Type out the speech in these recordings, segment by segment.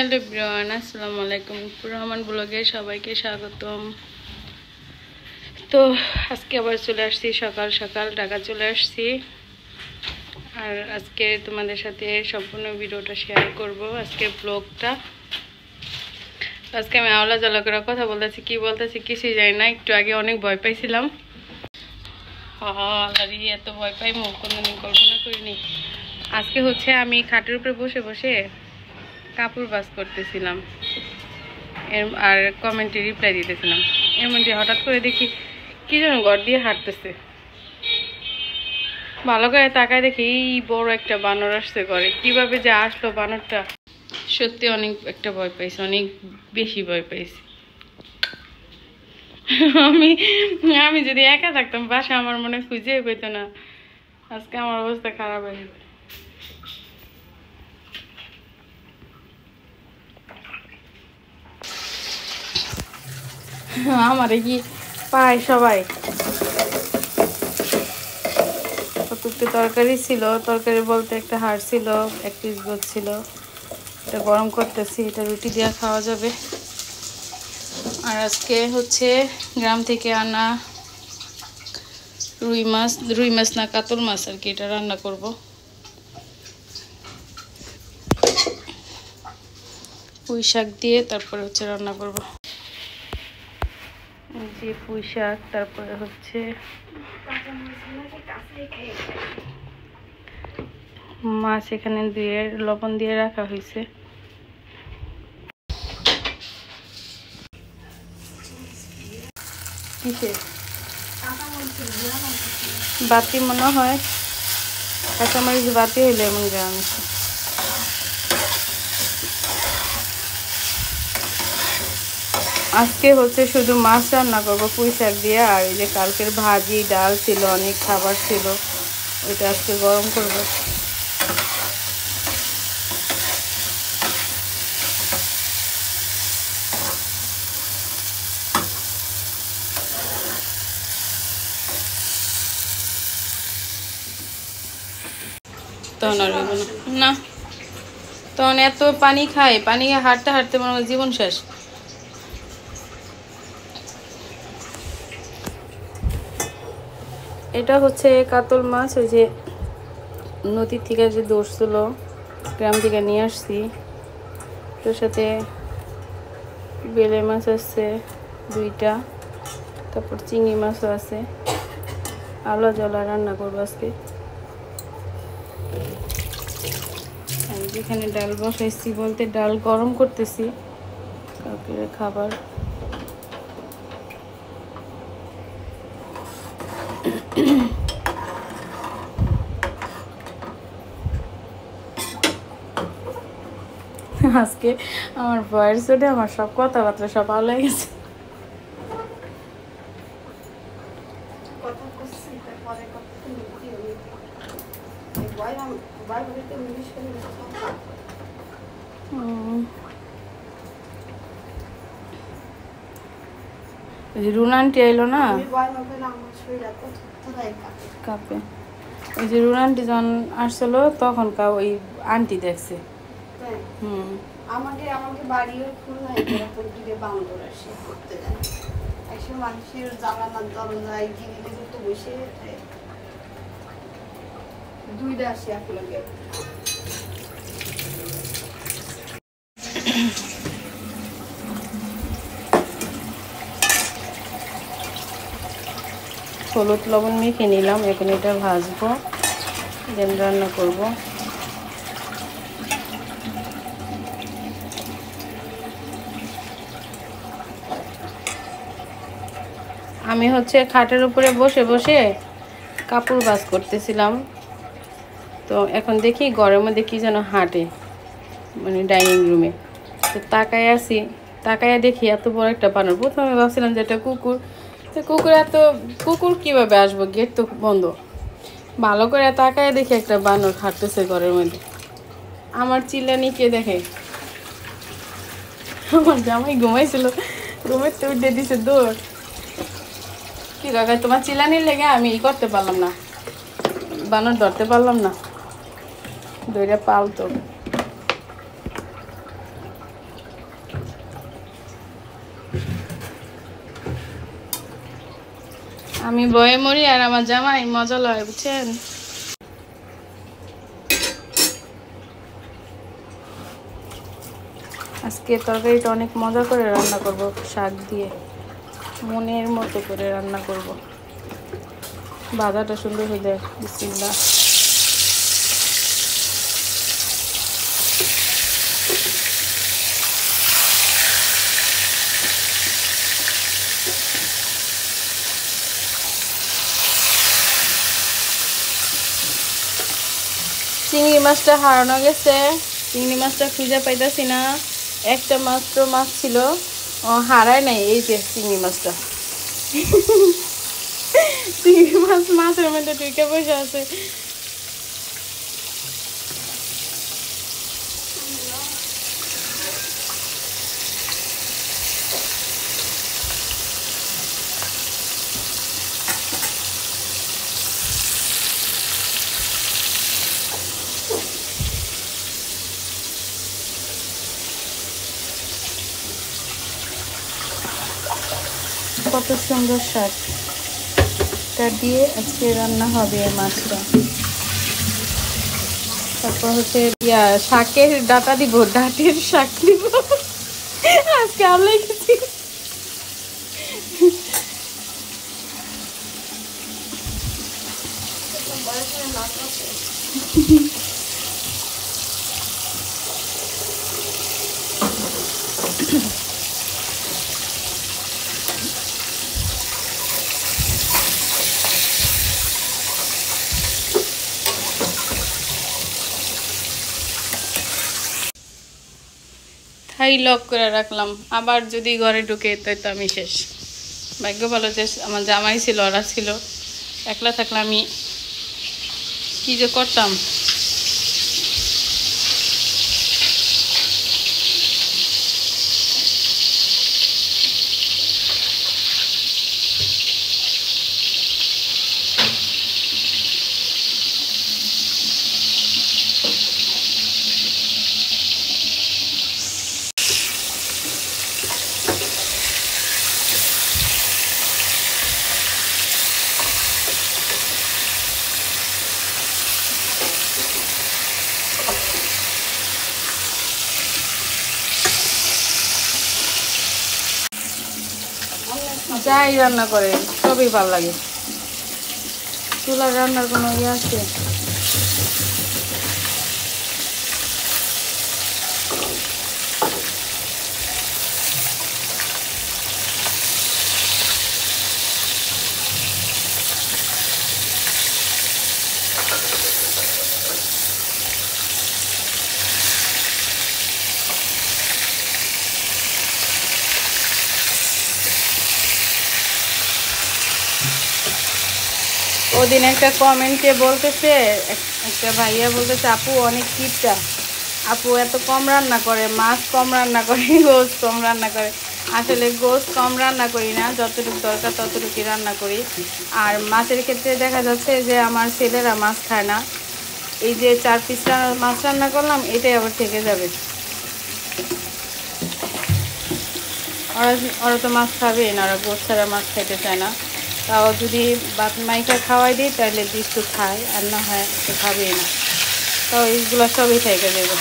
Hello everyone, আসসালামু আলাইকুম। রহমান ব্লগে সবাইকে স্বাগতম। তো আজকে আবার চলে আসছি, সকাল সকাল ঢাকা চলে আসছি। আর আজকে তোমাদের সাথে সম্পূর্ণ ভিডিওটা শেয়ার করব, আজকে ব্লগটা। আজকে আমি আওলা জ্বালা করে কথা বলতেছি, কি বলতেছি কিছুই জানি না। একটু আগে অনেক ভয় পাইছিলাম। আল্লাহরে, এত ভয় পাই মুখ কোনোদিন কল্পনা করিনি। আজকে হচ্ছে আমি খাটের উপরে বসে বসে কাপড় ভাঁজ করতেছিলাম আর কমেন্টে রিপ্লাই দিতেছিলাম। এর মধ্যে হঠাৎ করে দেখি কি যেন ঘর দিয়ে হাঁটতেছে। ভালো করে তাকায় দেখি এই বড় একটা বানর আসছে ঘরে। কিভাবে যে আসলো বানরটা, সত্যি অনেক একটা ভয় পাইছি, অনেক বেশি ভয় পাইছি। আমি যদি একা থাকতাম বাসা, আমার মনে খুঁজে পেতো না। আজকে আমার অবস্থা খারাপ হয়ে যেত। আমারে কি পায় সবাই। কতটুকু তরকারি ছিল, তরকারি বলতে একটা হাড় ছিল, এক পিস গোছ ছিল। এটা গরম করতেছি, এটা রুটি দিয়ে খাওয়া যাবে। আর আজকে হচ্ছে গ্রাম থেকে আনা রুই মাছ না কাতল মাছ আর কি, এটা রান্না করব। পুঁই শাক দিয়ে তারপরে হচ্ছে রান্না করব। যে পুঁই শাক, তারপরে হচ্ছে মাছ এখানে দিয়ে লবণ দিয়ে রাখা হয়েছে। বাতি মনে হয়, কাঁচামরিচ বাতি হইলে এমন গ্রাম। আজকে হচ্ছে শুধু মাছ রান্না করবো পুঁই শাক দিয়ে। আর এই যে কালকের ভাজি ডাল ছিল, অনেক খাবার ছিল, ওইটা আজকে গরম করব। তখন আর না, তখন এত পানি খাই, পানি হাঁটতে হাঁটতে মনে হয় জীবন শেষ। এটা হচ্ছে কাতল মাছ, ওই যে নদীর থেকে যে ধরছিল, গ্রাম থেকে নিয়ে আসছি। তোর সাথে বেলে মাছ আছে 2টা, তারপর চিংড়ি মাছও আছে। আলো জলা রান্না করবো আজকে। আর যেখানে ডাল বসাইছি, বলতে ডাল গরম করতেছি, কালকের খাবার। আজকে আমার ভয়েস ওঠে, আমার সব কথাবার্তা সব আলো গেছে। রুনা আন্টি এলো না কাপে। ওই যে রুনা আন্টি যখন আসছিল তখন ওই আন্টি দেখছে। আমাকে বাড়িও খুলনায় এরকম দিকে বান্দর আসে করতে যায়। একসময় মানুষের জানালার দরজায় গিরিতে তো বসে দুইটা আসে একলগে। হলুদ লবণ মেখে নিলাম, এখন এটা ভাজবো, দেন রান্না করব। আমি হচ্ছে খাটের উপরে বসে বসে কাপড় ভাঁজ করতেছিলাম। তো এখন দেখি ঘরের মধ্যে কি যেন হাঁটে, মানে ডাইনিং রুমে। তো তাকায় আসি, তাকায় দেখি এত বড় একটা বানর। প্রথমে ভাবছিলাম যে এটা কুকুর। তো কুকুর কীভাবে আসবো, গেট তো বন্ধ। ভালো করে তাকায় দেখি একটা বানর হাঁটতেছে ঘরের মধ্যে। আমার চিল্লানি কে দেখে? আমার জামাই ঘুমাইছিল, ঘুমের তো উঠে দিছে দৌড়। কি কাকা, তোমার চিল্লানির লেগে আমি করতে পারলাম না, বানর ধরতে পারলাম না, দৌড়ে পালতো। আমি বয়ে মরি আর আমার জামাই মজা লয়, বুঝছেন? আজকে তরকারিটা অনেক মজা করে রান্না করব, শাক দিয়ে মনের মতো করে রান্না করব। ভাজাটা সুন্দর হয়ে যায়। বিসমিল্লাহ। চিংড়ি মাছটা হারানো গেছে, চিংড়ি মাছটা খুঁজে পাইতাছি না। একটা মাত্র মাছ ছিল, হারায় নাই। এই যে চিংড়ি মাছটা, চিংড়ি মাছ মাছের মধ্যে ঢুকে বসে আছে। কত সুন্দর শাক, এটা দিয়ে আজকে রান্না হবে মাছটা। তারপর হচ্ছে শাকের ডাটা দিব, ডাটের শাক দিব। আজকে আমলাই খেয়েছি। থাই লক করে রাখলাম, আবার যদি ঘরে ঢুকে তাই তো আমি শেষ। ভাগ্য ভালো যে আমার জামাই ছিল, ওরা ছিল। একলা থাকলে আমি কি যে করতাম। যাই রান্না করে সবই ভালো লাগে। চুলার রান্নার কোনো ইয়ে আছে? ওদিন একটা কমেন্টে বলতেছে, একটা ভাইয়া বলতেছে, আপু অনেক কিপটা, আপু এত কম রান্না করে, মাছ কম রান্না করে, গোস্ত কম রান্না করে। আসলে গোস্ত কম রান্না করি না, যতটুকু দরকার ততটুকুই রান্না করি। আর মাছের ক্ষেত্রে দেখা যাচ্ছে যে আমার ছেলেরা মাছ খায় না। এই যে 4 পিস মাছ রান্না করলাম, এটাই আবার থেকে যাবে। ওরা ওরা তো মাছ খাবেই না, ওরা গোস্ত ছাড়া মাছ খাইতে চায় না। তাও যদি ভাত মাইকা খাওয়াই দিই তাহলে বিস্কুট খায়, আর না হয় তো খাবেই না। তাও এইগুলো সবই থেকে দেবে।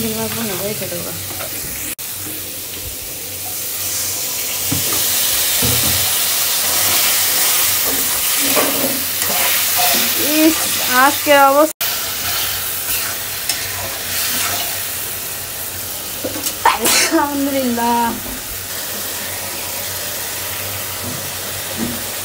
দিন লাগবো না রেখে দেবো। ইস আজকের অবস্থা আলহামদুলিল্লাহ।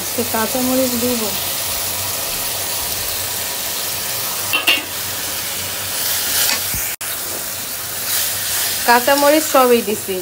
আজকে কাঁচামরিচ দিব। কাঁচামরিচ সবই দিছি।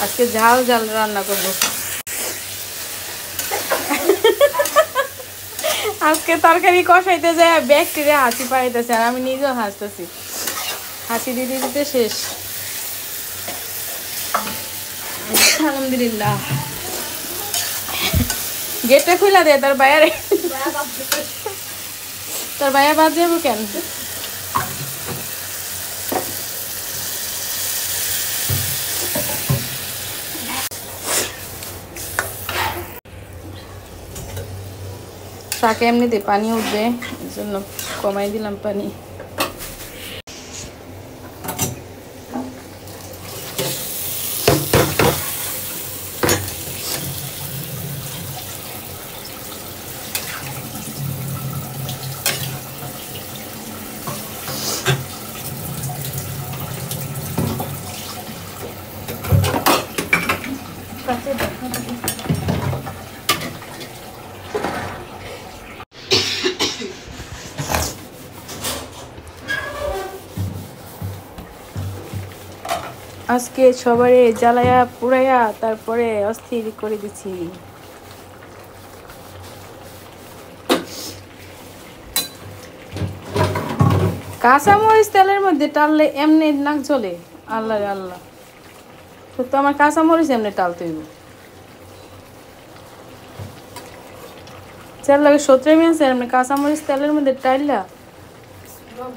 আজকে ঝাল ঝাল রান্না করব। আজকে তরকারি কষাইতে যায় ব্যাকটেরিয়া হাসি পাইতেছে আর আমি নিজেও হাসতেছি। হাসি দিতে দিতে শেষ। আলহামদুলিল্লাহ। গেটটা খুলে দে তোর বাইরে। তোর বাইরে বাদ যাবো কেন? শাকে এমনিতে পানি উঠবে, এই জন্য কমাই দিলাম পানি। আজকে সবারে জ্বালায়া পুরাইয়া তারপরে অস্থির করে দিচ্ছি। কাঁচামরিচ তেলের মধ্যে টাললে এমনি নাক জ্বলে। আল্লাহ রে আল্লাহ, তো আমার কাঁচামরিচ এমনি টালতে হইব। তেল লাগে 17 মিনিট এমনি কাঁচামরিচ তেলের মধ্যে টাইলা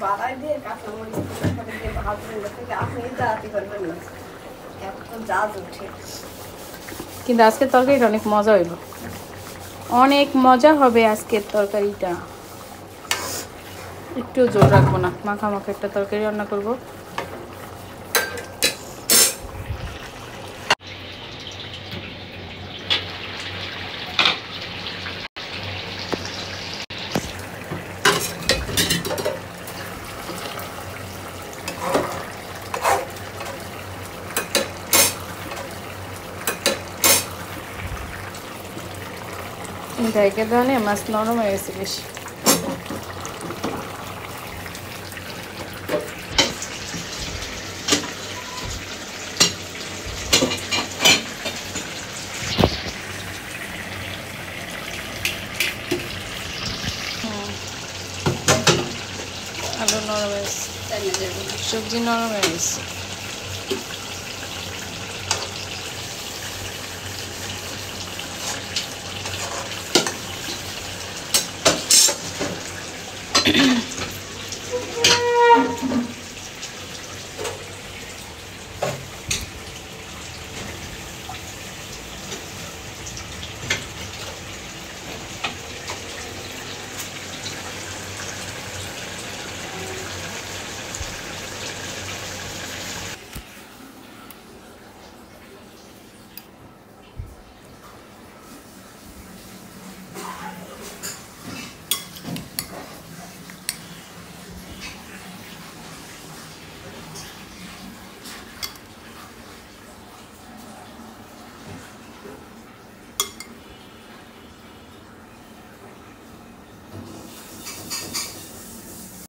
বাড়াই দিয়ে কাঁচামরিচ দিয়ে ভাজবেন থেকে আপনি দাঁড়াতে পারবেন না, এত জাজ উঠে। কিন্তু আজকের তরকারিটা অনেক মজা হইব, অনেক মজা হবে আজকের তরকারিটা। একটু জোর রাখবো না, মাখা মাখা একটা তরকারি রান্না করব। ঢাইকে দানে মাছ নরম হয়ে গেছে বেশি। আলু নরম হয়ে গেছে, সবজি নরম হয়ে গেছে।